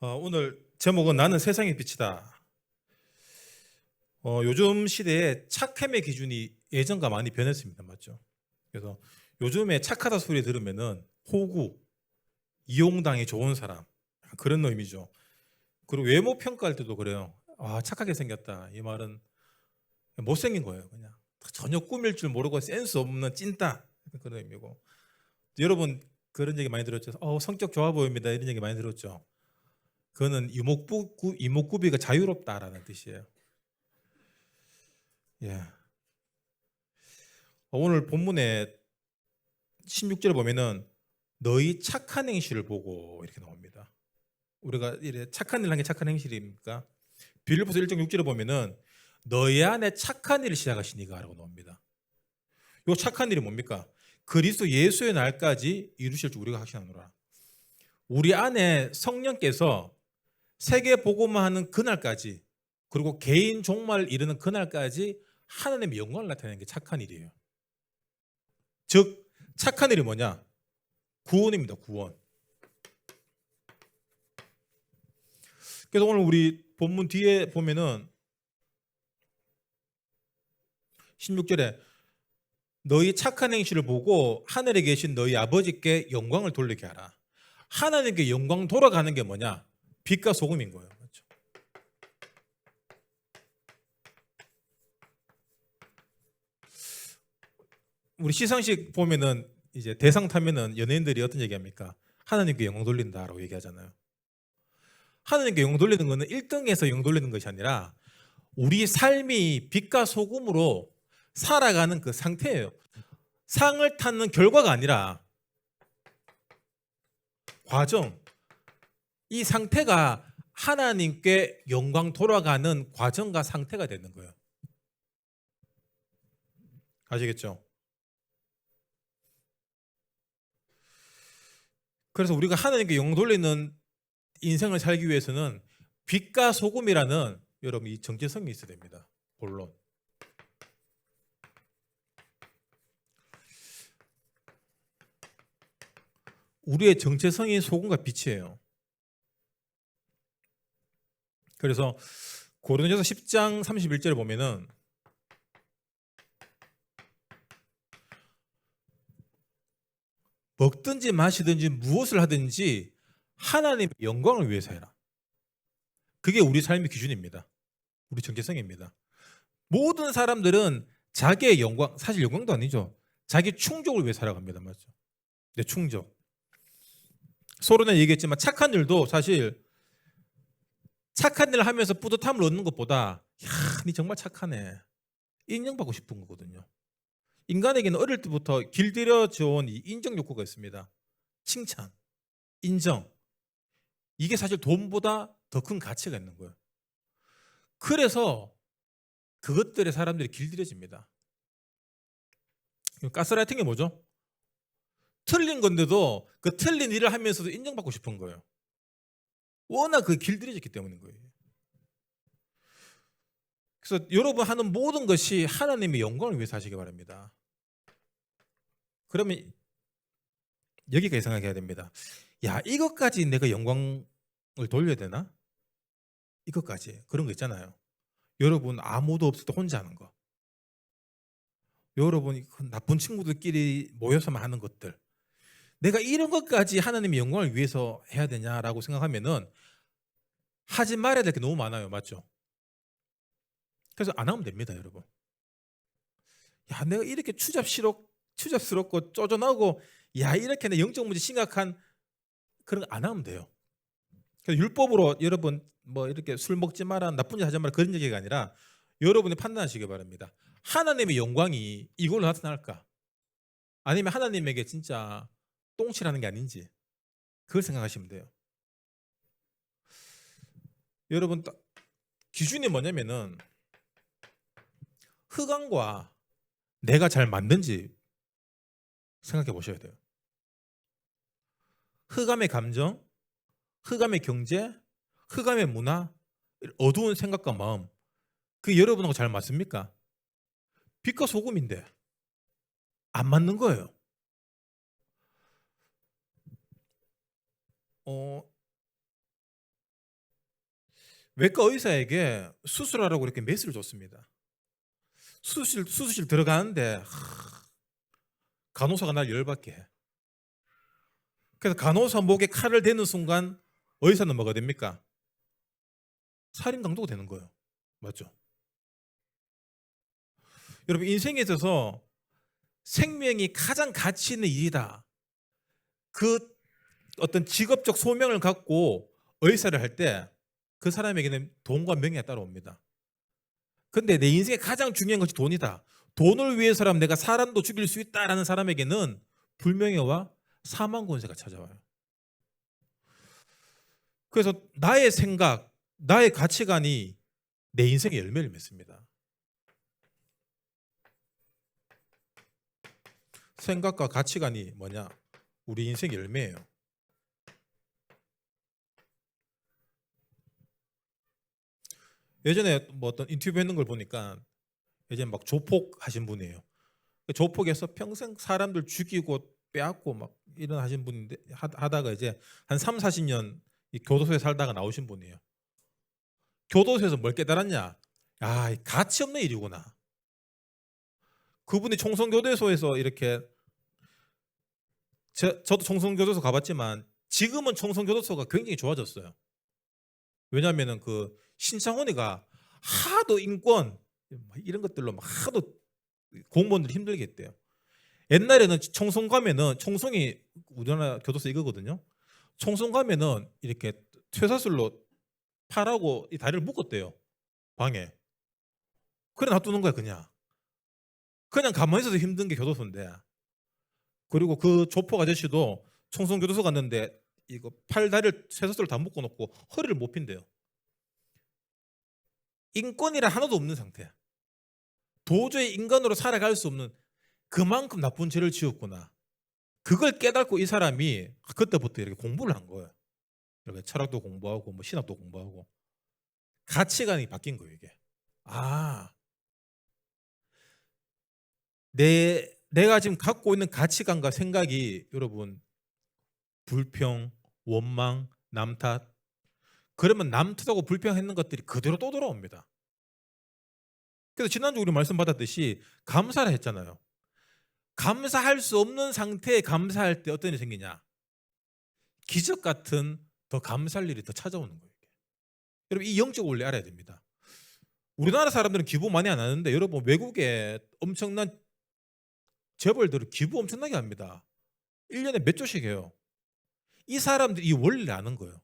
오늘 제목은 나는 세상의 빛이다. 요즘 시대에 착함의 기준이 예전과 많이 변했습니다. 맞죠? 그래서 요즘에 착하다 소리 들으면은 호구, 이용당이 좋은 사람 그런 의미죠. 그리고 외모 평가할 때도 그래요. 착하게 생겼다. 이 말은 못생긴 거예요. 그냥 전혀 꾸밀 줄 모르고 센스 없는 찐따 그런 의미고. 여러분 그런 얘기 많이 들었죠. 성격 좋아 보입니다. 이런 얘기 많이 들었죠. 그거는 이목구비가 자유롭다라는 뜻이에요. 예. 오늘 본문에 16절에 보면은 너희 착한 행실을 보고 이렇게 나옵니다. 우리가 이래 착한 일 한 게 착한 행실입니까? 빌립보서 1장 6절에 보면은 너희 안에 착한 일을 시작하시니가라고 나옵니다. 요 착한 일이 뭡니까? 그리스도 예수의 날까지 이루실 줄 우리가 확신하노라. 우리 안에 성령께서 세계 복음화 하는 그날까지, 그리고 개인 종말을 이루는 그날까지 하나님의 영광을 나타내는 게 착한 일이에요. 즉 착한 일이 뭐냐? 구원입니다. 구원. 그래서 오늘 우리 본문 뒤에 보면은 16절에 너희 착한 행실을 보고 하늘에 계신 너희 아버지께 영광을 돌리게 하라. 하나님께 영광 돌아가는 게 뭐냐? 빛과 소금인 거예요. 그렇죠? 우리 시상식 보면은 이제 대상 타면은 연예인들이 어떤 얘기합니까? 하나님께 영광 돌린다라고 얘기하잖아요. 하나님께 영광 돌리는 거는 1등에서 영광 돌리는 것이 아니라 우리 삶이 빛과 소금으로 살아가는 그 상태예요. 상을 타는 결과가 아니라 과정, 이 상태가 하나님께 영광 돌아가는 과정과 상태가 되는 거예요. 아시겠죠? 그래서 우리가 하나님께 영광 돌리는 인생을 살기 위해서는 빛과 소금이라는 여러분 이 정체성이 있어야 됩니다. 본론. 우리의 정체성이 소금과 빛이에요. 그래서 고린도전서 10장 31절에 보면은 먹든지 마시든지 무엇을 하든지 하나님의 영광을 위해서 해라. 그게 우리 삶의 기준입니다. 우리 정체성입니다. 모든 사람들은 자기의 영광, 사실 영광도 아니죠. 자기 충족을 위해 살아갑니다. 맞죠? 내 충족. 서로는 얘기했지만 착한 일도 사실 착한 일을 하면서 뿌듯함을 얻는 것보다 니 정말 착하네. 인정받고 싶은 거거든요. 인간에게는 어릴 때부터 길들여져 온 이 인정 욕구가 있습니다. 칭찬, 인정. 이게 사실 돈보다 더 큰 가치가 있는 거예요. 그래서 그것들에 사람들이 길들여집니다. 가스라이팅이 뭐죠? 틀린 건데도 그 틀린 일을 하면서도 인정받고 싶은 거예요. 워낙 그 길들여졌기 때문인 거예요. 그래서 여러분 하는 모든 것이 하나님의 영광을 위해서 하시기 바랍니다. 그러면 여기까지 생각해야 됩니다. 야, 이것까지 내가 영광을 돌려야 되나? 이것까지. 그런 거 있잖아요. 여러분 아무도 없을 때 혼자 하는 거. 여러분 나쁜 친구들끼리 모여서만 하는 것들. 내가 이런 것까지 하나님의 영광을 위해서 해야 되냐라고 생각하면은 하지 말아야 될 게 너무 많아요. 맞죠? 그래서 안 하면 됩니다, 여러분. 야, 내가 이렇게 추잡스럽고 쪼잔하고 야, 이렇게 내 영적 문제 심각한 그런 거 안 하면 돼요. 그래서 율법으로 여러분 뭐 이렇게 술 먹지 마라, 나쁜 짓 하지 마라 그런 얘기가 아니라 여러분이 판단하시기 바랍니다. 하나님의 영광이 이걸로 나타날까? 아니면 하나님에게 진짜 똥칠하는 게 아닌지 그걸 생각하시면 돼요. 여러분 기준이 뭐냐면은 흑암과 내가 잘 맞는지 생각해 보셔야 돼요. 흑암의 감정, 흑암의 경제, 흑암의 문화, 어두운 생각과 마음, 그게 여러분하고 잘 맞습니까? 빛과 소금인데 안 맞는 거예요. 어, 외과 의사에게 수술하라고 이렇게 메스를 줬습니다. 수술실 들어가는데 간호사가 날 열받게 해. 그래서 간호사 목에 칼을 대는 순간 의사는 뭐가 됩니까? 살인 강도가 되는 거예요. 맞죠? 여러분, 인생에 있어서 생명이 가장 가치 있는 일이다. 그 어떤 직업적 소명을 갖고 의사를 할 때 그 사람에게는 돈과 명예가 따라옵니다. 근데 내 인생에 가장 중요한 것이 돈이다. 돈을 위해서라면 내가 사람도 죽일 수 있다라는 사람에게는 불명예와 사망 권세가 찾아와요. 그래서 나의 생각, 나의 가치관이 내 인생의 열매를 맺습니다. 생각과 가치관이 뭐냐? 우리 인생의 열매예요. 예전에 뭐 어떤 인터뷰 했는 걸 보니까 예전에 막 조폭 하신 분이에요. 조폭에서 평생 사람들 죽이고 빼앗고 막 이런 하신 분인데 하다가 이제 한 3, 40년 이 교도소에 살다가 나오신 분이에요. 교도소에서 뭘 깨달았냐? 아, 가치 없는 일이구나. 그분이 청송교도소에서 이렇게 저도 청송교도소 가봤지만 지금은 청송교도소가 굉장히 좋아졌어요. 왜냐하면은 그 신창훈이가 하도 인권 이런 것들로 막 하도 공무원들이 힘들게 했대요. 옛날에는 청송 가면은 청송이 우리나라 교도소 이거거든요. 청송 가면은 이렇게 쇠사슬로 팔하고 이 다리를 묶었대요. 방에. 그래 놔두는 거야 그냥. 그냥 가만히 있어도 힘든 게 교도소인데. 그리고 그 조폭 아저씨도 청송 교도소 갔는데 이거 팔 다리를 쇠사슬로 다 묶어놓고 허리를 못 핀대요. 인권이라 하나도 없는 상태야. 도저히 인간으로 살아갈 수 없는 그만큼 나쁜 죄를 지었구나. 그걸 깨닫고 이 사람이 그때부터 이렇게 공부를 한 거예요. 이렇게 철학도 공부하고 뭐 신학도 공부하고 가치관이 바뀐 거예요 이게. 아, 내가 지금 갖고 있는 가치관과 생각이 여러분 불평, 원망, 남 탓. 그러면 남 탓하고 불평했는 것들이 그대로 또 돌아옵니다. 그래서 지난주 우리 말씀 받았듯이 감사를 했잖아요. 감사할 수 없는 상태에 감사할 때 어떤 일이 생기냐? 기적 같은 더 감사할 일이 더 찾아오는 거예요. 여러분 이 영적 원리 알아야 됩니다. 우리나라 사람들은 기부 많이 안 하는데 여러분 외국에 엄청난 재벌들은 기부 엄청나게 합니다. 1년에 몇 조씩 해요. 이 사람들이 이 원리를 아는 거예요.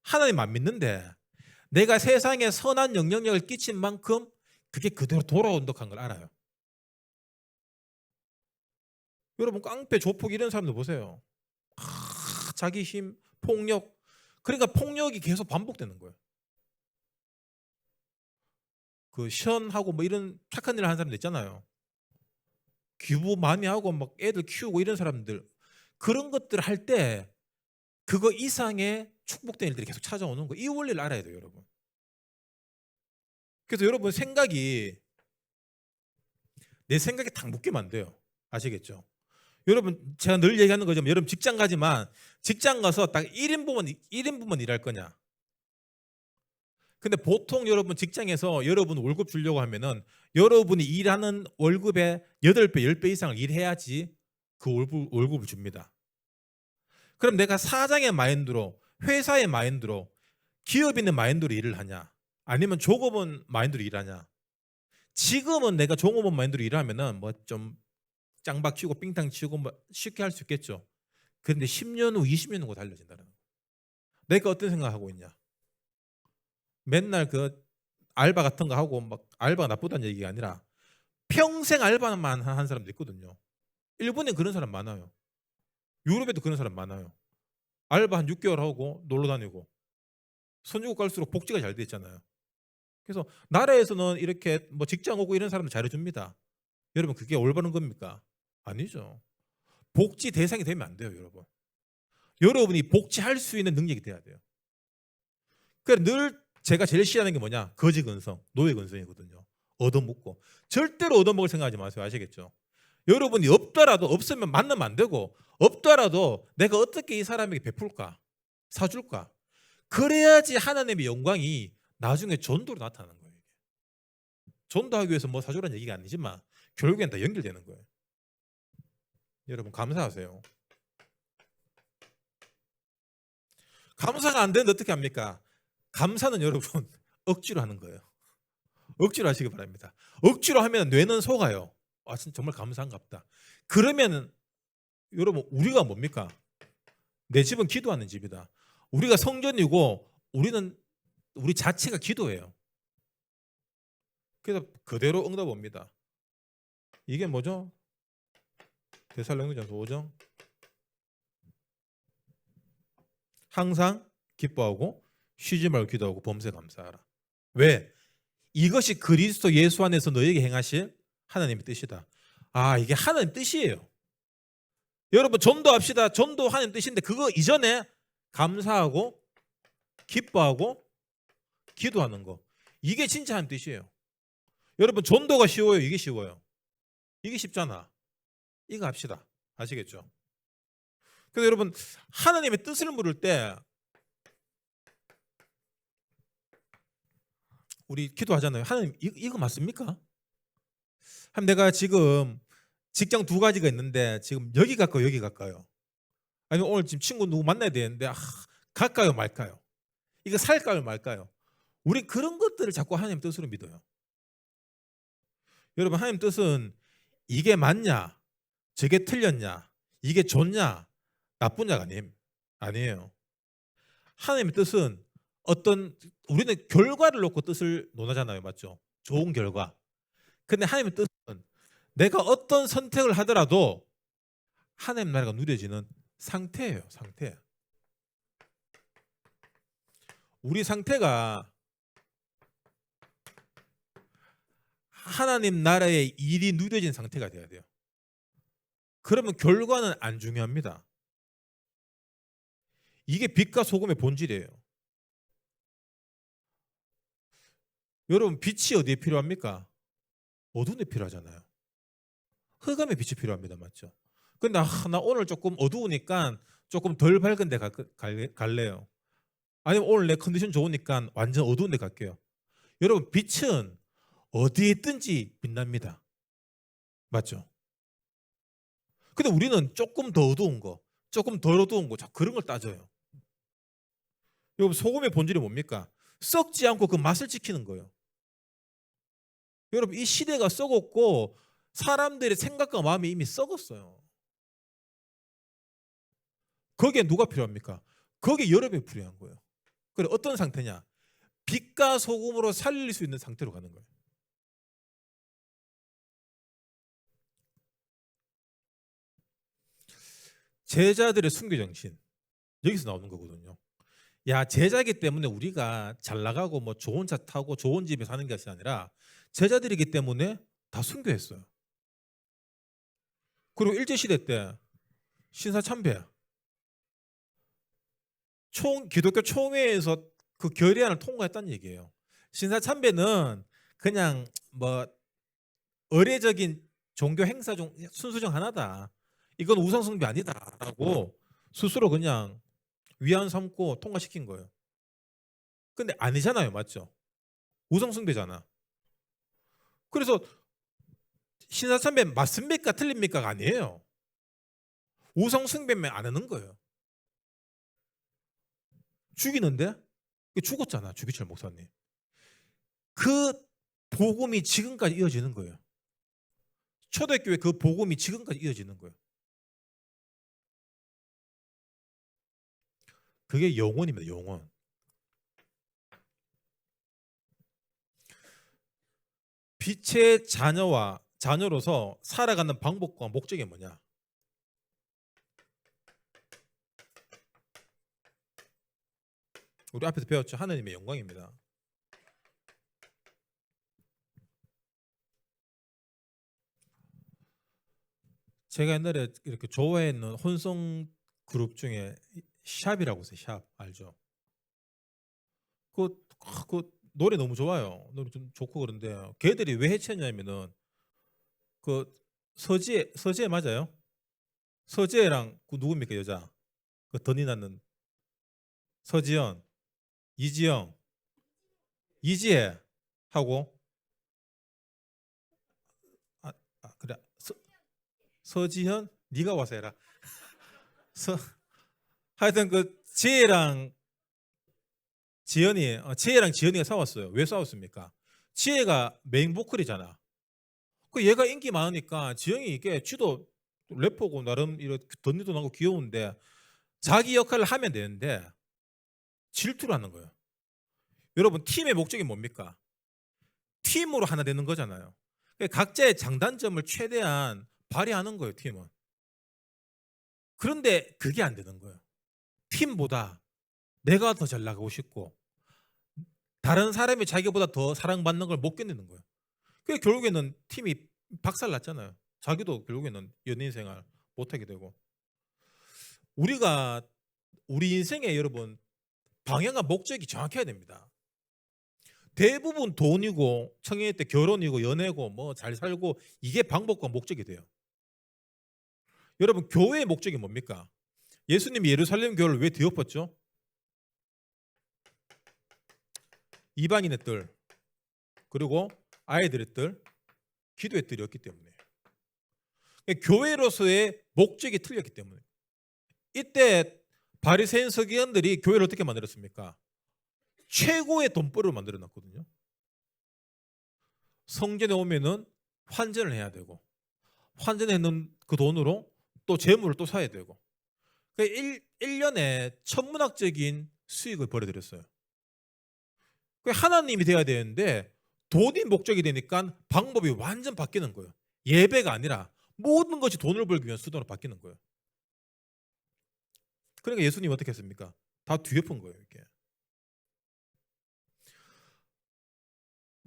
하나님 안 믿는데 내가 세상에 선한 영향력을 끼친 만큼 그게 그대로 돌아온다는 걸 알아요. 여러분 깡패, 조폭 이런 사람들 보세요. 자기 힘, 폭력. 그러니까 폭력이 계속 반복되는 거예요. 그 시원하고 뭐 이런 착한 일을 하는 사람들 있잖아요. 기부 많이 하고 막 애들 키우고 이런 사람들 그런 것들 할 때 그거 이상의 축복된 일들이 계속 찾아오는 거. 이 원리를 알아야 돼요, 여러분. 그래서 여러분 생각이 내 생각에 딱 묶이면 안 돼요. 아시겠죠? 여러분 제가 늘 얘기하는 거죠. 여러분 직장 가지만 직장 가서 딱 1인분만 일할 거냐? 근데 보통 여러분 직장에서 여러분 월급 주려고 하면은 여러분이 일하는 월급의 8배, 10배 이상을 일해야지 그 월급을 줍니다. 그럼 내가 사장의 마인드로, 회사의 마인드로, 기업인의 마인드로 일을 하냐? 아니면 종업원 마인드로 일하냐? 지금은 내가 종업원 마인드로 일하면은 뭐 좀 짱박 치고 삥땅 치고 뭐 쉽게 할 수 있겠죠. 그런데 10년 후, 20년 후가 달라진다는 거예요. 내가 어떤 생각하고 있냐? 맨날 그 알바 같은 거 하고 막 알바가 나쁘다는 얘기가 아니라 평생 알바만 한 사람도 있거든요. 일본에 그런 사람 많아요. 유럽에도 그런 사람 많아요. 알바 한 6개월 하고 놀러 다니고 선진국 갈수록 복지가 잘 돼 있잖아요. 그래서 나라에서는 이렇게 뭐 직장 오고 이런 사람들 잘해줍니다. 여러분 그게 올바른 겁니까? 아니죠. 복지 대상이 되면 안 돼요, 여러분. 여러분이 복지할 수 있는 능력이 돼야 돼요. 그래서 늘 제가 제일 싫어하는 게 뭐냐? 거지 근성, 노예 근성이거든요. 얻어먹고. 절대로 얻어먹을 생각하지 마세요. 아시겠죠? 여러분이 없더라도 없으면 만나면 안 되고 없더라도 내가 어떻게 이 사람에게 베풀까? 사줄까? 그래야지 하나님의 영광이 나중에 전도로 나타나는 거예요. 전도하기 위해서 뭐 사주라는 얘기가 아니지만 결국엔 다 연결되는 거예요. 여러분 감사하세요. 감사가 안 되는데 어떻게 합니까? 감사는 여러분 억지로 하는 거예요. 억지로 하시기 바랍니다. 억지로 하면 뇌는 속아요. 아 진짜 정말 감사한갑다. 그러면 여러분 우리가 뭡니까? 내 집은 기도하는 집이다. 우리가 성전이고 우리 자체가 기도예요. 그래서 그대로 응답 옵니다. 이게 뭐죠? 데살로니가전서 5장 항상 기뻐하고 쉬지 말고 기도하고 범사에 감사하라. 왜? 이것이 그리스도 예수 안에서 너에게 행하실 하나님의 뜻이다. 아 이게 하나님 뜻이에요. 여러분 전도합시다. 전도 하나님 뜻인데 그거 이전에 감사하고 기뻐하고 기도하는 거 이게 진짜 하나님 뜻이에요. 여러분 전도가 쉬워요? 이게 쉬워요? 이게 쉽잖아. 이거 합시다. 아시겠죠? 그래서 여러분 하나님의 뜻을 물을 때 우리 기도하잖아요. 하나님 이거 맞습니까? 하면 내가 지금 직장 두 가지가 있는데 지금 여기 갈까요? 여기 갈까요? 아니면 오늘 지금 친구 누구 만나야 되는데 갈까요? 말까요? 이거 살까요? 말까요? 우리 그런 것들을 자꾸 하나님 뜻으로 믿어요. 여러분 하나님 뜻은 이게 맞냐? 저게 틀렸냐? 이게 좋냐? 나쁘냐가 아니에요. 하나님의 뜻은 우리는 결과를 놓고 뜻을 논하잖아요. 맞죠? 좋은 결과. 근데 하나님의 뜻은 내가 어떤 선택을 하더라도 하나님 나라가 누려지는 상태예요. 상태. 우리 상태가 하나님 나라의 일이 누려진 상태가 돼야 돼요. 그러면 결과는 안 중요합니다. 이게 빛과 소금의 본질이에요. 여러분 빛이 어디에 필요합니까? 어두운 데 필요하잖아요. 흑암에 빛이 필요합니다. 맞죠? 근데 나 오늘 조금 어두우니까 조금 덜 밝은 데 갈래요. 아니면 오늘 내 컨디션 좋으니까 완전 어두운 데 갈게요. 여러분 빛은 어디에 있든지 빛납니다. 맞죠? 근데 우리는 조금 더 어두운 거, 조금 덜 어두운 거 그런 걸 따져요. 여러분 소금의 본질이 뭡니까? 썩지 않고 그 맛을 지키는 거예요. 여러분 이 시대가 썩었고 사람들의 생각과 마음이 이미 썩었어요. 거기에 누가 필요합니까? 거기에 여러분이 필요한 거예요. 그래 어떤 상태냐? 빛과 소금으로 살릴 수 있는 상태로 가는 거예요. 제자들의 순교정신 여기서 나오는 거거든요. 야 제자이기 때문에 우리가 잘 나가고 뭐 좋은 차 타고 좋은 집에 사는 것이 아니라 제자들이기 때문에 다 순교했어요. 그리고 일제시대 때 신사참배 기독교 총회에서 그 결의안을 통과했다는 얘기예요. 신사참배는 그냥 뭐 의례적인 종교 행사 중 순수 중 하나다. 이건 우상숭배 아니다라고 스스로 그냥 위안 삼고 통과시킨 거예요. 근데 아니잖아요. 맞죠? 우상숭배잖아. 그래서 신사참배 맞습니까? 틀립니까가 아니에요. 우상숭배면 안 하는 거예요. 죽이는데 죽었잖아. 주기철 목사님. 그 복음이 지금까지 이어지는 거예요. 초대교회 그 복음이 지금까지 이어지는 거예요. 그게 영혼입니다. 영혼. 빛의 자녀로서 살아가는 방법과 목적이 뭐냐? 우리 앞에서 배웠죠. 하나님의 영광입니다. 제가 옛날에 이렇게 좋아했는 혼성 그룹 중에 샵이라고 있어요. 샵 알죠? 그 노래 너무 좋아요. 노래 좀 좋고 그런데 걔들이 왜 해체했냐면은 그 서지혜 맞아요? 서지혜랑 그 누굽니까 여자? 그 던이 났는 서지연, 이지영, 이지혜 하고 그래 서지현 네가 와서 해라. 서 하여튼 그 지혜랑 지연이가 싸웠어요. 왜 싸웠습니까? 지혜가 메인 보컬이잖아. 그 얘가 인기 많으니까 지영이 이게 쥐도 래퍼고 나름 이렇게 던지도 나고 귀여운데 자기 역할을 하면 되는데 질투를 하는 거예요. 여러분 팀의 목적이 뭡니까? 팀으로 하나 되는 거잖아요. 각자의 장단점을 최대한 발휘하는 거예요. 팀은. 그런데 그게 안 되는 거예요. 팀보다 내가 더 잘 나가고 싶고 다른 사람이 자기보다 더 사랑받는 걸 못 견디는 거예요. 그게 결국에는 팀이 박살났잖아요. 자기도 결국에는 연예인 생활 못하게 되고. 우리가 우리 인생에 여러분 방향과 목적이 정확해야 됩니다. 대부분 돈이고 청년일 때 결혼이고 연애고 뭐 잘 살고 이게 방법과 목적이 돼요. 여러분 교회의 목적이 뭡니까? 예수님이 예루살렘 교회를 왜 뒤엎었죠? 이방인의 뜰 그리고 아이들의 뜰 기도의 뜰이었기 때문에 교회로서의 목적이 틀렸기 때문에 이때 바리새인 서기관들이 교회를 어떻게 만들었습니까? 최고의 돈벌이를 만들어 놨거든요. 성전에 오면은 환전을 해야 되고 환전했는 그 돈으로 또 재물을 또 사야 되고 1년에 천문학적인 수익을 벌어들였어요. 하나님이 돼야 되는데 돈이 목적이 되니까 방법이 완전 바뀌는 거예요. 예배가 아니라 모든 것이 돈을 벌기 위한 수단으로 바뀌는 거예요. 그러니까 예수님 어떻게 했습니까? 다 뒤엎은 거예요. 이게.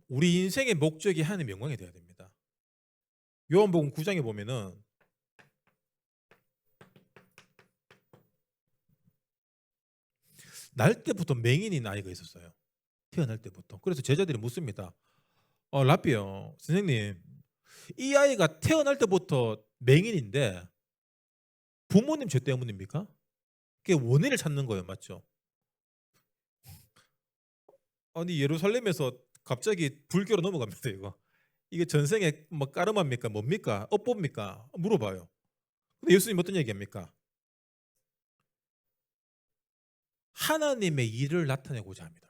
우리 인생의 목적이 하나님의 영광이 돼야 됩니다. 요한복음 9장에 보면은 날 때부터 맹인인 아이가 있었어요. 태어날 때부터. 그래서 제자들이 묻습니다. 라비요, 선생님, 이 아이가 태어날 때부터 맹인인데 부모님 죄 때문입니까? 그게 원인을 찾는 거예요, 맞죠? 아니 예루살렘에서 갑자기 불교로 넘어갑니다, 이거. 이게 전생에 뭐 까르마입니까, 뭡니까, 업보입니까? 물어봐요. 근데 예수님 어떤 얘기합니까? 하나님의 일을 나타내고자 합니다.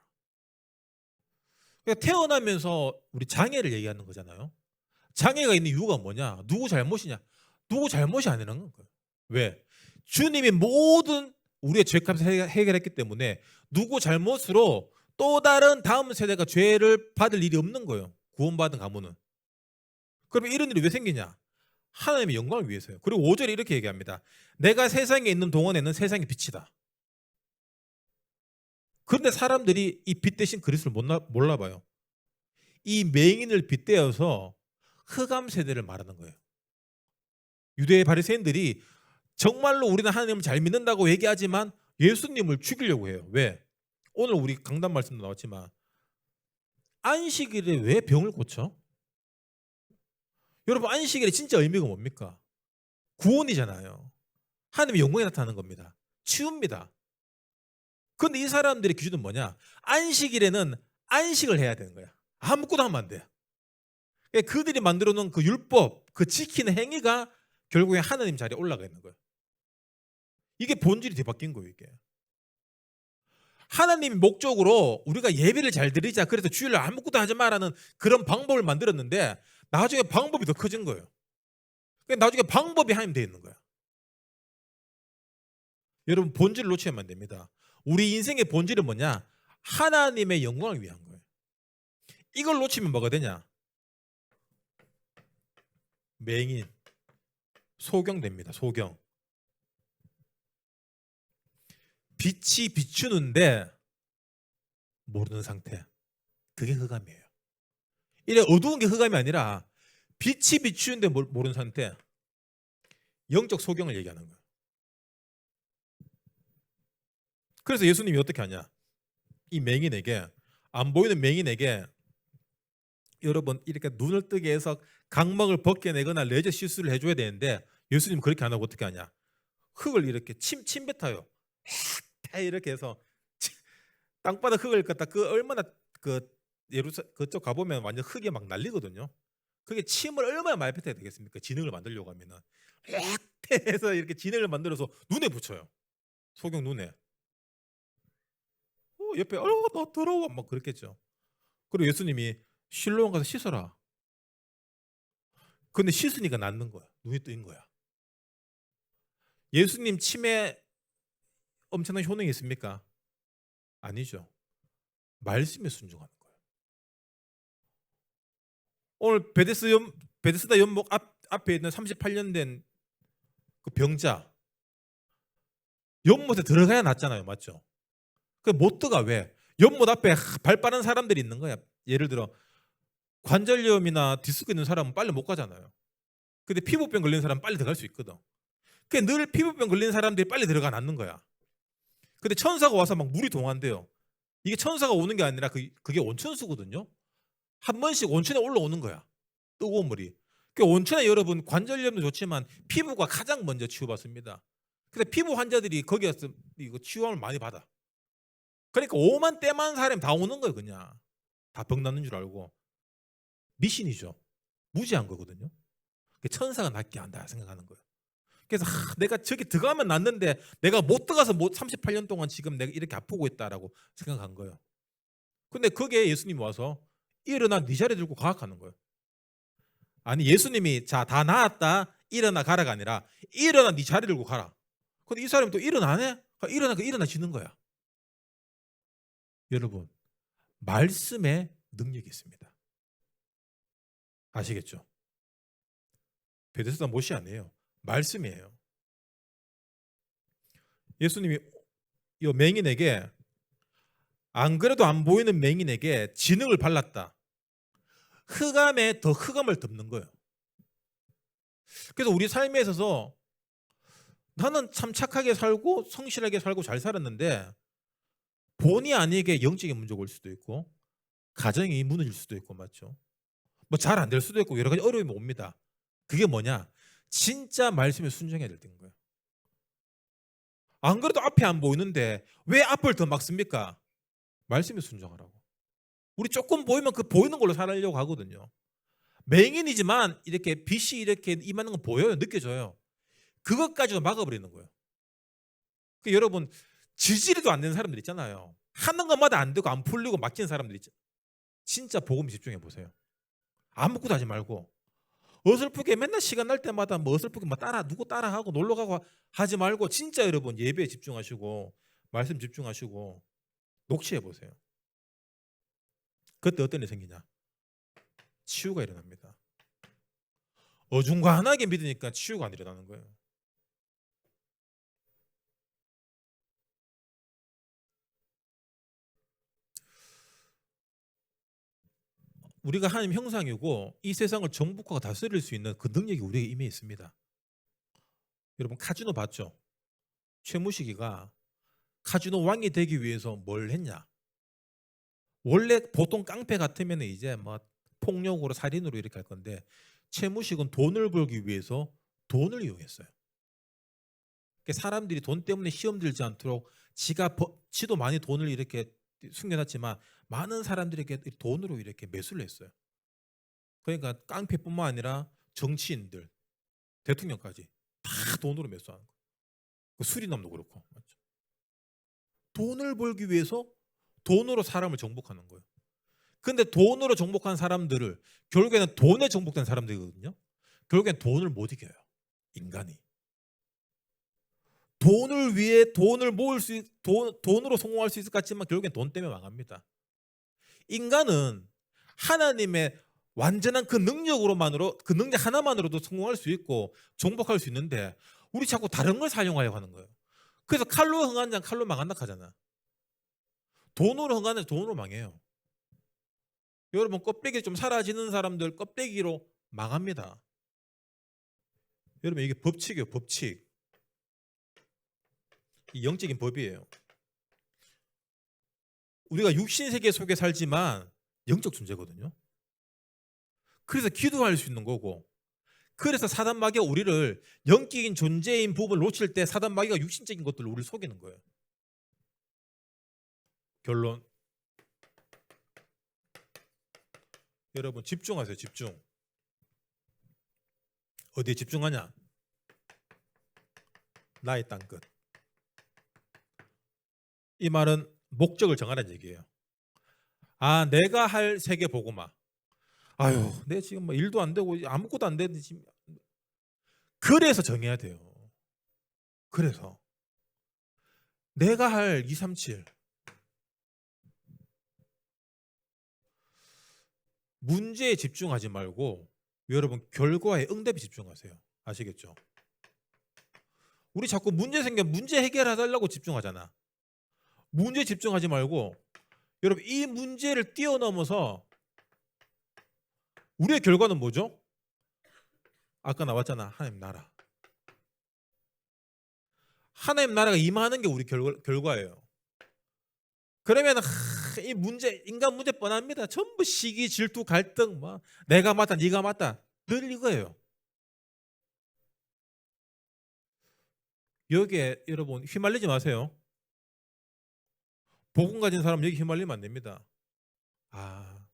그러니까 태어나면서 우리 장애를 얘기하는 거잖아요. 장애가 있는 이유가 뭐냐? 누구 잘못이냐? 누구 잘못이 아니라는 거예요. 왜? 주님이 모든 우리의 죄값을 해결했기 때문에 누구 잘못으로 또 다른 다음 세대가 죄를 받을 일이 없는 거예요. 구원받은 가문은. 그러면 이런 일이 왜 생기냐? 하나님의 영광을 위해서요. 그리고 5절에 이렇게 얘기합니다. 내가 세상에 있는 동안에는 세상의 빛이다. 그런데 사람들이 이 빛 대신 그리스도를 몰라봐요. 이 맹인을 빗대어서 흑암 세대를 말하는 거예요. 유대 바리새인들이 정말로 우리는 하나님을 잘 믿는다고 얘기하지만 예수님을 죽이려고 해요. 왜? 오늘 우리 강단 말씀도 나왔지만 안식일에 왜 병을 고쳐? 여러분 안식일의 진짜 의미가 뭡니까? 구원이잖아요. 하나님의 영광이 나타나는 겁니다. 치유입니다. 그런데 이 사람들의 기준은 뭐냐? 안식일에는 안식을 해야 되는 거야. 아무것도 하면 안 돼. 그들이 만들어 놓은 그 율법, 그 지키는 행위가 결국에 하나님 자리에 올라가 있는 거예요. 이게 본질이 뒤바뀐 거예요, 이게. 하나님 목적으로 우리가 예배를 잘 드리자, 그래서 주일날 아무것도 하지 마라는 그런 방법을 만들었는데 나중에 방법이 더 커진 거예요. 나중에 방법이 하나님 되어 있는 거야. 여러분 본질을 놓치면 안 됩니다. 우리 인생의 본질은 뭐냐? 하나님의 영광을 위한 거예요. 이걸 놓치면 뭐가 되냐? 맹인, 소경됩니다. 소경. 빛이 비추는데 모르는 상태. 그게 흑암이에요. 이래 어두운 게 흑암이 아니라 빛이 비추는데 모르는 상태. 영적 소경을 얘기하는 거예요. 그래서 예수님이 어떻게 하냐? 이 맹인에게, 안 보이는 맹인에게 여러분 이렇게 눈을 뜨게 해서 각막을 벗겨내거나 레이저 시술을 해줘야 되는데 예수님 그렇게 안 하고 어떻게 하냐? 흙을 이렇게 침 뱉어요. 이렇게 해서 땅바닥 흙을 갖다 그 얼마나 그 그쪽 가보면 완전 흙이 막 날리거든요. 그게 침을 얼마나 많이 뱉어야 되겠습니까? 진흙을 만들려고 하면은 해서 이렇게 진흙을 만들어서 눈에 붙여요. 소경 눈에. 옆에 너 더러워 막 그랬겠죠. 그리고 예수님이 실로암 가서 씻어라. 근데 씻으니까 낫는 거야. 눈이 뜨인 거야. 예수님 침에 엄청난 효능이 있습니까? 아니죠. 말씀에 순종하는 거예요. 오늘 베데스다 연못 앞에 있는 38년 된 그 병자, 연못에 들어가야 낫잖아요, 맞죠? 그 못 들어가. 왜? 연못 앞에 발 빠른 사람들이 있는 거야. 예를 들어 관절염이나 디스크 있는 사람은 빨리 못 가잖아요. 근데 피부병 걸린 사람은 빨리 들어갈 수 있거든. 늘 피부병 걸린 사람들이 빨리 들어가 낫는 거야. 근데 천사가 와서 막 물이 동한대요. 이게 천사가 오는 게 아니라 그게 온천수거든요. 한 번씩 온천에 올라오는 거야. 뜨거운 물이. 그 온천에 여러분 관절염도 좋지만 피부가 가장 먼저 치유받습니다. 근데 피부 환자들이 거기에서 이거 치유함을 많이 받아. 그러니까 오만 때만 사람이 다 오는 거예요, 그냥. 다 병 낫는 줄 알고. 미신이죠. 무지한 거거든요. 천사가 낫게 한다 생각하는 거예요. 그래서 내가 저기 들어가면 낫는데 내가 못 들어가서 38년 동안 지금 내가 이렇게 아프고 있다라고 생각한 거예요. 근데 거기에 예수님이 와서 일어나 네 자리 들고 가라는 거예요. 아니 예수님이 자 다 나았다 일어나 가라가 아니라 일어나 네 자리 들고 가라. 근데 이 사람이 또 일어나네? 일어나지는 거야. 여러분 말씀에 능력이 있습니다. 아시겠죠? 베데스다 못이 아니에요. 말씀이에요. 예수님이 이 맹인에게 안 그래도 안 보이는 맹인에게 진흙을 발랐다. 흑암에 더 흑암을 덮는 거예요. 그래서 우리 삶에 있어서 나는 참 착하게 살고 성실하게 살고 잘 살았는데 본의 아니게 영적인 문제가 올 수도 있고 가정이 무너질 수도 있고 맞죠? 뭐 잘 안 될 수도 있고 여러 가지 어려움이 옵니다. 그게 뭐냐? 진짜 말씀에 순종해야 될 때인 거예요. 안 그래도 앞이 안 보이는데 왜 앞을 더 막습니까? 말씀에 순종하라고. 우리 조금 보이면 그 보이는 걸로 살려고 하거든요. 맹인이지만 이렇게 빛이 이렇게 임하는 건 보여요. 느껴져요. 그것까지도 막아버리는 거예요. 여러분 지지리도 안 되는 사람들 있잖아요. 하는 것마다 안 되고 안 풀리고 막히는 사람들 있죠. 진짜 복음 집중해 보세요. 아무것도 하지 말고 어설프게 맨날 시간 날 때마다 뭐 어설프게 막 누구 따라하고 놀러 가고 하지 말고 진짜 여러분 예배에 집중하시고 말씀 집중하시고 녹취해 보세요. 그때 어떤 일이 생기냐? 치유가 일어납니다. 어중간하게 믿으니까 치유가 안 일어나는 거예요. 우리가 하나님 형상이고 이 세상을 정복하고 다스릴 수 있는 그 능력이 우리에게 이미 있습니다. 여러분 카지노 봤죠? 최무식이가 카지노 왕이 되기 위해서 뭘 했냐? 원래 보통 깡패 같으면 이제 뭐 폭력으로 살인으로 이렇게 할 건데 최무식은 돈을 벌기 위해서 돈을 이용했어요. 사람들이 돈 때문에 시험 들지 않도록 지도 많이 돈을 이렇게 숨겨놨지만 많은 사람들에게 돈으로 이렇게 매수를 했어요. 그러니까 깡패뿐만 아니라 정치인들, 대통령까지 다 돈으로 매수하는 거예요. 수리남도 그렇고 맞죠? 돈을 벌기 위해서 돈으로 사람을 정복하는 거예요. 근데 돈으로 정복한 사람들을 결국에는 돈에 정복된 사람들이거든요. 결국엔 돈을 못 이겨요. 인간이. 돈을 위해 돈을 모을 돈으로 성공할 수 있을 것 같지만 결국엔 돈 때문에 망합니다. 인간은 하나님의 완전한 그 능력으로만으로 그 능력 하나만으로도 성공할 수 있고 정복할 수 있는데 우리 자꾸 다른 걸 사용하려고 하는 거예요. 그래서 칼로 흥한 자 칼로 망한다 하잖아. 돈으로 흥하는 자 돈으로 망해요. 여러분 껍데기 좀 사라지는 사람들 껍데기로 망합니다. 여러분 이게 법칙이에요. 법칙. 이 영적인 법이에요. 우리가 육신세계 속에 살지만 영적 존재거든요. 그래서 기도할 수 있는 거고 그래서 사단 마귀가 우리를 영적인 존재인 부분을 놓칠 때 사단 마귀가 육신적인 것들로 우리를 속이는 거예요. 결론 여러분 집중하세요. 집중. 어디에 집중하냐? 나의 땅끝. 이 말은 목적을 정하라는 얘기예요. 아, 내가 할 세계 복음화. 아유, 내 지금 뭐 일도 안 되고 아무것도 안 되는데 지금. 그래서 정해야 돼요. 그래서 내가 할 237 문제에 집중하지 말고 여러분 결과에 응답에 집중하세요. 아시겠죠? 우리 자꾸 문제 생기면 문제 해결해달라고 집중하잖아. 문제에 집중하지 말고 여러분 이 문제를 뛰어넘어서 우리의 결과는 뭐죠? 아까 나왔잖아. 하나님 나라. 하나님 나라가 임하는 게 우리 결과예요. 그러면 이 문제, 인간 문제 뻔합니다. 전부 시기, 질투, 갈등, 뭐 내가 맞다, 네가 맞다, 늘 이거예요. 여기에 여러분 휘말리지 마세요. 복음 가진 사람 여기 휘말리면 안 됩니다. 아,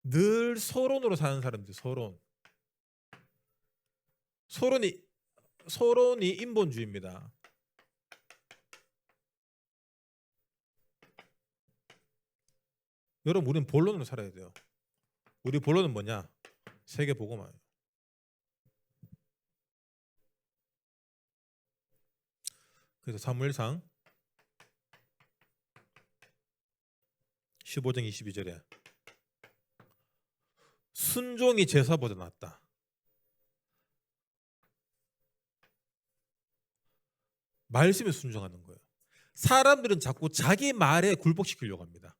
늘 서론으로 사는 사람들, 서론이 인본주의입니다. 여러분 우리는 본론으로 살아야 돼요. 우리 본론은 뭐냐? 세계 복음화예요. 그래서 사무엘상 15장 22절에 순종이 제사보다 낫다. 말씀에 순종하는 거예요. 사람들은 자꾸 자기 말에 굴복시키려고 합니다.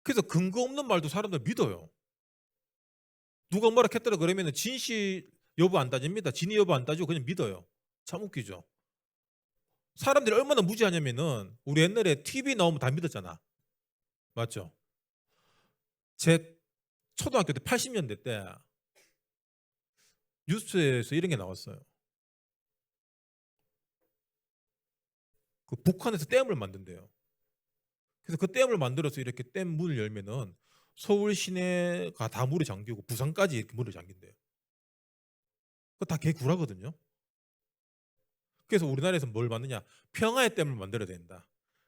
그래서 근거 없는 말도 사람들 믿어요. 누가 뭐라 했더라 그러면 진실 여부 안 따집니다. 진위 여부 안 따지고 그냥 믿어요. 참 웃기죠. 사람들이 얼마나 무지하냐면은 우리 옛날에 TV 나오면 다 믿었잖아. 맞죠? 제 초등학교 때 80년대 때 뉴스에서 이런 게 나왔어요. 그 북한에서 댐을 만든대요. 그래서 그 댐을 만들어서 이렇게 댐 문을 열면은 서울 시내가 다 물에 잠기고 부산까지 이렇게 물에 잠긴대요. 그거 다 개구라거든요. 그래서 우리나라에서 뭘 만드냐? 평화의 댐을 만들어야 된다.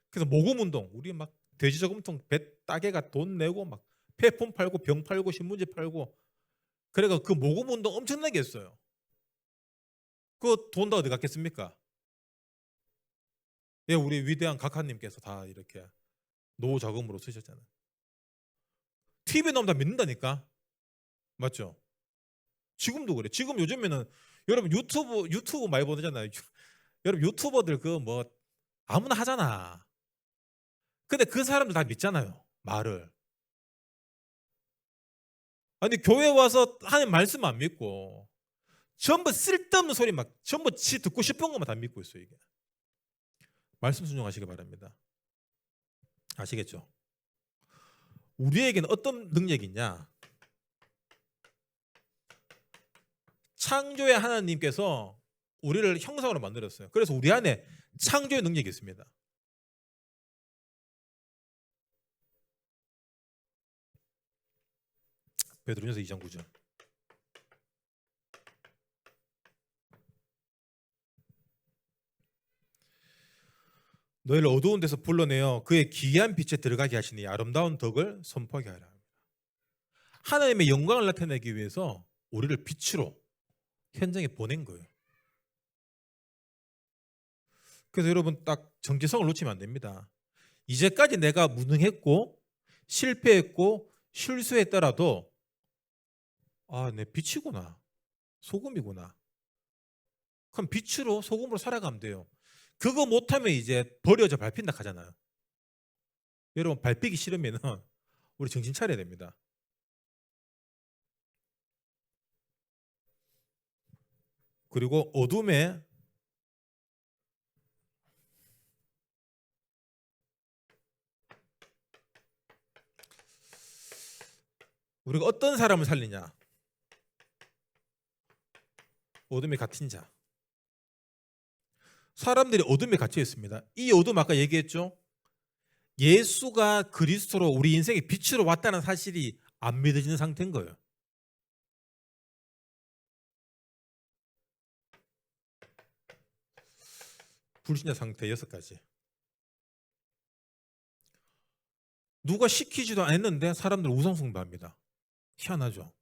그래서 모금운동, 우리 막 돼지저금통 배 따개가 돈 내고 막 폐품 팔고 병 팔고 신문지 팔고 그래가 그 모금운동 엄청나게 했어요. 그 돈 다 어디 갔겠습니까? 예, 우리 위대한 각하님께서 다 이렇게 노후 자금으로 쓰셨잖아요. TV 나오면 다 믿는다니까. 맞죠? 지금도 그래. 지금 요즘에는 여러분 유튜브 많이 보잖아요. 여러분 유튜버들 그 뭐 아무나 하잖아. 근데 그 사람들 다 믿잖아요. 말을. 아니 교회 와서 하는 말씀 안 믿고 전부 쓸데없는 소리 막 전부 지 듣고 싶은 것만 다 믿고 있어요. 이게. 말씀 순종하시기 바랍니다. 아시겠죠? 우리에게는 어떤 능력이 있냐? 창조의 하나님께서 우리를 형상으로 만들었어요. 그래서 우리 안에 창조의 능력이 있습니다. 베드로전서 2장 9절. 너희를 어두운 데서 불러내어 그의 기이한 빛에 들어가게 하시니 아름다운 덕을 선포하게 하라. 하나님의 영광을 나타내기 위해서 우리를 빛으로 현장에 보낸 거예요. 그래서 여러분 딱 정체성을 놓치면 안 됩니다. 이제까지 내가 무능했고 실패했고 실수했더라도 내 빛이구나. 소금이구나. 그럼 빛으로 소금으로 살아가면 돼요. 그거 못하면 이제 버려져 밟힌다 하잖아요. 여러분 밟히기 싫으면 우리 정신 차려야 됩니다. 그리고 어둠에 우리가 어떤 사람을 살리냐? 어둠에 갇힌 자. 사람들이 어둠에 갇혀 있습니다. 이 어둠 아까 얘기했죠? 예수가 그리스도로 우리 인생의 빛으로 왔다는 사실이 안 믿어지는 상태인 거예요. 불신자 상태 6가지. 누가 시키지도 않았는데 사람들 우상숭배합니다. 희한하죠.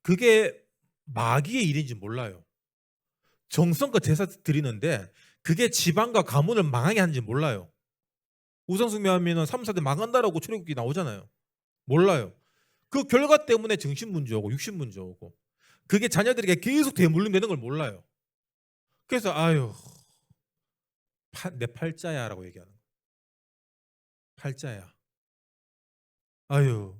그게 마귀의 일인지 몰라요. 정성껏 제사 드리는데 그게 집안과 가문을 망하게 하는지 몰라요. 우상숭배하면 3, 4대 망한다라고 출애굽기 나오잖아요. 몰라요. 그 결과 때문에 정신문제 오고 육신문제 오고 그게 자녀들에게 계속 대물림되는 걸 몰라요. 그래서 아유 내 팔자야 라고 얘기하는 거예요. 팔자야. 아유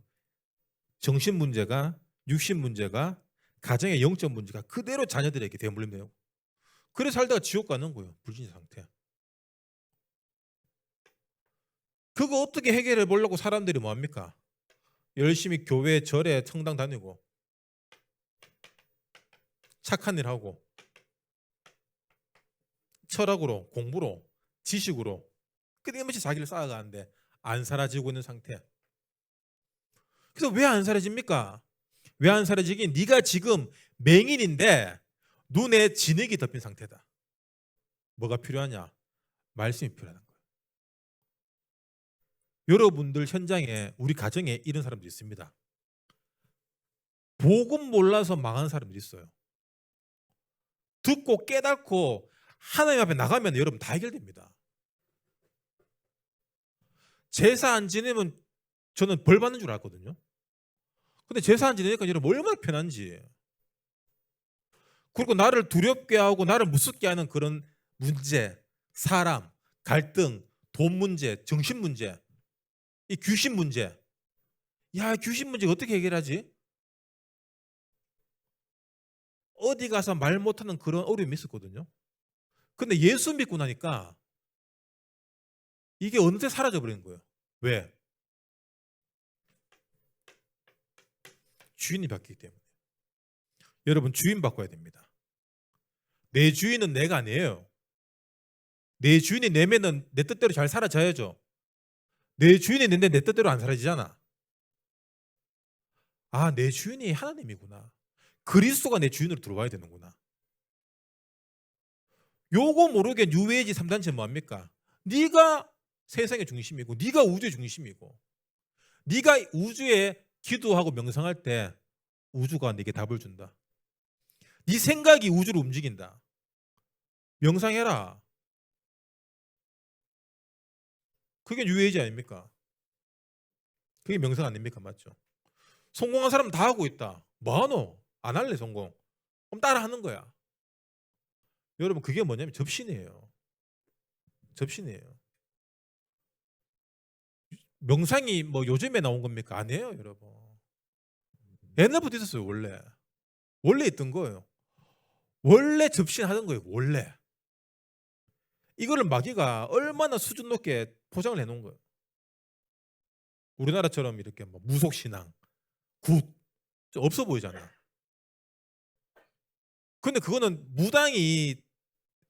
정신문제가 육신문제가 가정의 영적 문제가 그대로 자녀들에게 대물림돼요. 그래 살다가 지옥 가는 거예요. 불신자 상태. 그거 어떻게 해결해 보려고 사람들이 뭐합니까? 열심히 교회, 절에, 성당 다니고 착한 일 하고 철학으로, 공부로, 지식으로 끊임없이 자기를 쌓아가는데 안 사라지고 있는 상태. 그래서 왜 안 사라집니까? 왜 안 사라지긴? 네가 지금 맹인인데 눈에 진흙이 덮인 상태다. 뭐가 필요하냐? 말씀이 필요하다는 거예요. 여러분들 현장에 우리 가정에 이런 사람들이 있습니다. 복음 몰라서 망한 사람들이 있어요. 듣고 깨닫고 하나님 앞에 나가면 여러분 다 해결됩니다. 제사 안 지내면 저는 벌 받는 줄 알거든요. 근데 제사 안 지내니까 여러분 얼마나 편한지. 그리고 나를 두렵게 하고 나를 무섭게 하는 그런 문제, 사람, 갈등, 돈 문제, 정신 문제, 이 귀신 문제. 야, 귀신 문제 어떻게 해결하지? 어디 가서 말 못하는 그런 어려움이 있었거든요. 근데 예수 믿고 나니까 이게 어느새 사라져버리는 거예요. 왜? 주인이 바뀌기 때문에. 여러분 주인 바꿔야 됩니다. 내 주인은 내가 아니에요. 내 주인이 내면은 내 뜻대로 잘 살아져야죠. 내 주인이 내는데 내 뜻대로 안 살아지잖아. 아, 내 주인이 하나님이구나. 그리스도가 내 주인으로 들어와야 되는구나. 요거 모르게 뉴에이지 3단체 뭐합니까? 네가 세상의 중심이고 네가 우주의 중심이고 네가 우주에 기도하고 명상할 때 우주가 네게 답을 준다. 네 생각이 우주를 움직인다. 명상해라. 그게 뉴에이지 아닙니까? 그게 명상 아닙니까? 맞죠? 성공한 사람 다 하고 있다. 뭐하노? 안 할래 성공. 그럼 따라 하는 거야. 여러분 그게 뭐냐면 접신이에요. 접신이에요. 명상이 뭐 요즘에 나온 겁니까? 아니에요 여러분. 옛날부터 있었어요 원래. 원래 있던 거예요. 원래 접신하던 거예요 원래. 이거를 마귀가 얼마나 수준 높게 포장을 해놓은 거예요. 우리나라처럼 이렇게 뭐 무속신앙, 굿 없어 보이잖아. 근데 그거는 무당이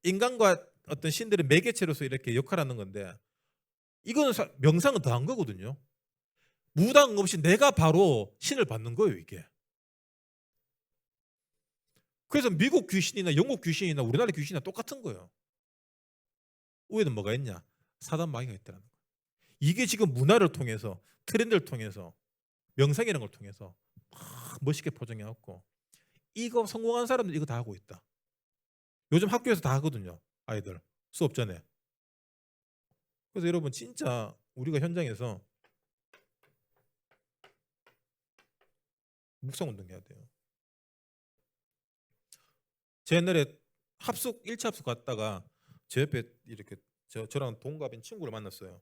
인간과 어떤 신들의 매개체로서 이렇게 역할하는 건데 이거는 명상은 더한 거거든요. 무당 없이 내가 바로 신을 받는 거예요 이게. 그래서 미국 귀신이나 영국 귀신이나 우리나라 귀신이나 똑같은 거예요. 우에는 뭐가 있냐? 사단 마귀가 있다는 거예요. 이게 지금 문화를 통해서 트렌드를 통해서 명상이라는 걸 통해서 멋있게 포장해갖고 이거 성공한 사람들 이거 다 하고 있다. 요즘 학교에서 다 하거든요. 아이들 수업 전에. 그래서 여러분 진짜 우리가 현장에서 묵상운동 해야 돼요. 제 옛날에 합숙 1차 합숙 갔다가 제 옆에 이렇게 저랑 동갑인 친구를 만났어요.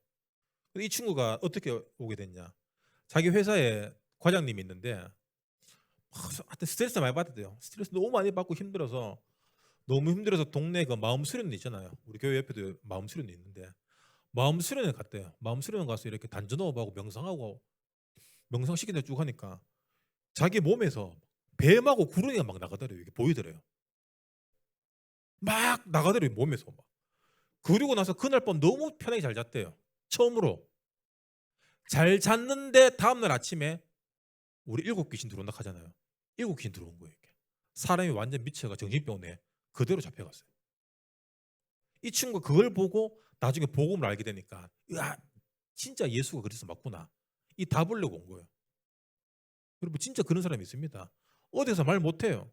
이 친구가 어떻게 오게 됐냐? 자기 회사에 과장님이 있는데 하여튼 스트레스 많이 받았대요. 스트레스 너무 많이 받고 힘들어서 너무 힘들어서 동네 그 마음 수련회 있잖아요. 우리 교회 옆에도 마음 수련회 있는데 마음 수련회 갔대요. 마음 수련회 가서 이렇게 단전호흡하고 명상하고 명상 시키다 쭉 하니까 자기 몸에서 뱀하고 구렁이가 막 나가더래요. 이게 보이더래요. 막 나가더래요 몸에서 막. 그리고 나서 그날 밤 너무 편하게 잘 잤대요. 처음으로. 잘 잤는데 다음날 아침에 우리 7귀신 들어온다 하잖아요. 7귀신 들어온 거예요. 이게. 사람이 완전 미쳐가 정신병원에 그대로 잡혀갔어요. 이 친구가 그걸 보고 나중에 복음을 알게 되니까 야, 진짜 예수가 그래서 맞구나. 이 답을 내고 온 거예요. 여러분 진짜 그런 사람이 있습니다. 어디서 말 못해요.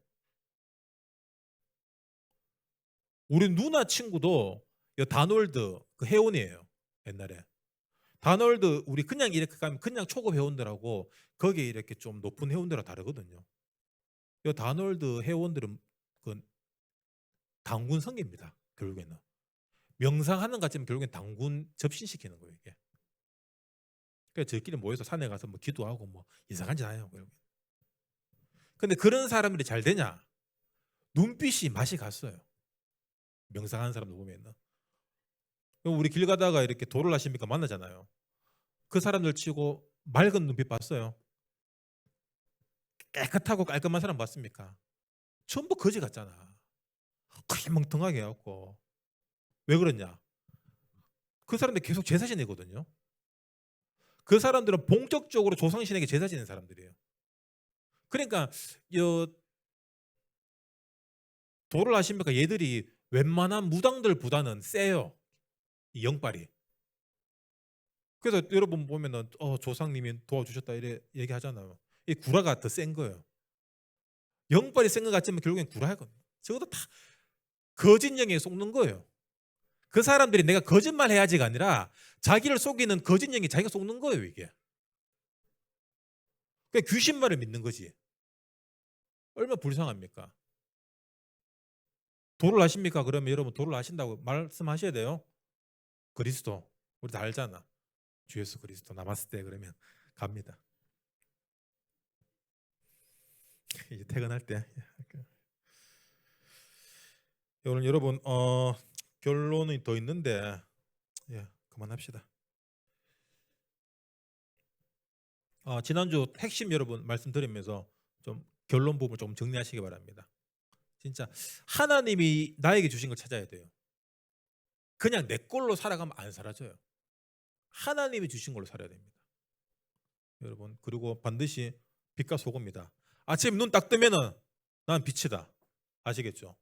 우리 누나 친구도 다놀드 그 회원이에요. 옛날에. 다놀드 우리 그냥 이렇게 가면 그냥 초급 회원들하고 거기에 이렇게 좀 높은 회원들하고 다르거든요. 이 다놀드 회원들은 그 당군 성입니다. 결국에는. 명상하는 것 같지만 결국엔 당군 접신시키는 거예요. 이게. 그래서 저희끼리 모여서 산에 가서 뭐 기도하고 뭐 이상한 짓 해요. 근데 그런 사람들이 잘 되냐? 눈빛이 맛이 갔어요. 명상하는 사람들 보면은. 우리 길 가다가 이렇게 도를 하십니까 만나잖아요. 그 사람들 치고 맑은 눈빛 봤어요. 깨끗하고 깔끔한 사람 봤습니까? 전부 거지 같잖아. 크게 멍텅하게 해갖고. 왜 그러냐? 그 사람들 계속 제사 지내거든요. 그 사람들은 본격적으로 조상신에게 제사 지내는 사람들이에요. 그러니까 도를 하십니까? 얘들이 웬만한 무당들보다는 세요. 이 영빨이. 그래서 여러분 보면은 조상님이 도와주셨다 이래 얘기하잖아요. 이 구라가 더 센 거예요. 영빨이 센 것 같지만 결국엔 구라거든요. 적어도 다 거짓 영에 속는 거예요. 그 사람들이 내가 거짓말 해야지가 아니라 자기를 속이는 거짓 영이 자기가 속는 거예요. 이게. 그러니까 귀신 말을 믿는 거지. 얼마나 불쌍합니까? 도를 아십니까? 그러면 여러분 도를 아신다고 말씀하셔야 돼요. 그리스도. 우리 다 알잖아. 주 예수 그리스도 남았을 때 그러면 갑니다. 이제 퇴근할 때. 오늘 여러분 결론이 더 있는데 그만합시다. 지난주 핵심 여러분 말씀드리면서 좀 결론 부분 좀 정리하시기 바랍니다. 진짜 하나님이 나에게 주신 걸 찾아야 돼요. 그냥 내 걸로 살아가면 안 사라져요. 하나님이 주신 걸로 살아야 됩니다. 여러분 그리고 반드시 빛과 소금이다. 아침 눈 딱 뜨면은 난 빛이다. 아시겠죠?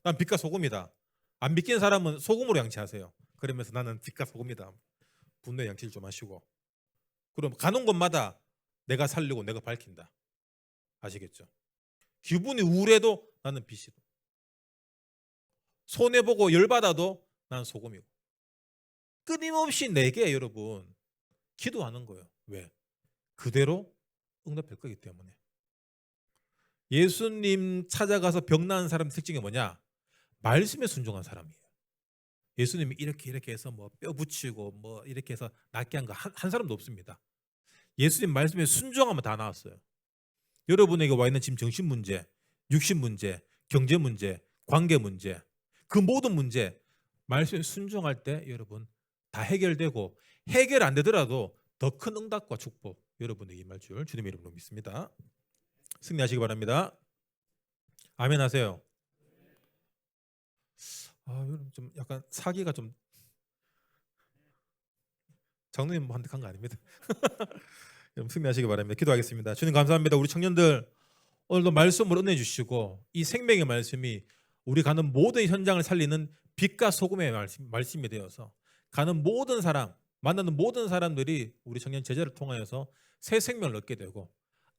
난 빛과 소금이다. 안 믿기는 사람은 소금으로 양치하세요. 그러면서 나는 빛과 소금이다. 분노의 양치를 좀 하시고. 그럼 가는 곳마다 내가 살리고 내가 밝힌다. 아시겠죠? 기분이 우울해도 나는 빛이고. 손해보고 열받아도 나는 소금이고. 끊임없이 내게 여러분 기도하는 거예요. 왜? 그대로 응답할 거기 때문에. 예수님 찾아가서 병 나은 사람 특징이 뭐냐? 말씀에 순종한 사람이에요. 예수님이 이렇게 해서 뭐 뼈 붙이고 뭐 이렇게 해서 낫게 한 거 한 사람도 없습니다. 예수님 말씀에 순종하면 다 나왔어요. 여러분에게 와 있는 지금 정신 문제, 육신 문제, 경제 문제, 관계 문제, 그 모든 문제 말씀에 순종할 때 여러분 다 해결되고 해결 안 되더라도 더 큰 응답과 축복 여러분에게 임할 줄 주님의 이름으로 믿습니다. 승리하시기 바랍니다. 아멘 하세요. 여러분 좀 약간 사기가 좀 장로님한테 간 거 아닙니다. 여러분 승리하시기 바랍니다. 기도하겠습니다. 주님 감사합니다. 우리 청년들 오늘도 말씀을 은혜 주시고 이 생명의 말씀이 우리 가는 모든 현장을 살리는 빛과 소금의 말씀이 되어서 가는 모든 사람, 만나는 모든 사람들이 우리 청년 제자를 통하여서 새 생명을 얻게 되고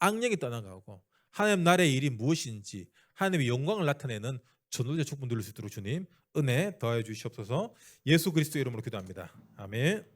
악령이 떠나가고 하나님 나라의 일이 무엇인지 하나님의 영광을 나타내는 전도자 축복 누릴 수 있도록 주님 은혜 더하여 주시옵소서. 예수 그리스도 이름으로 기도합니다. 아멘.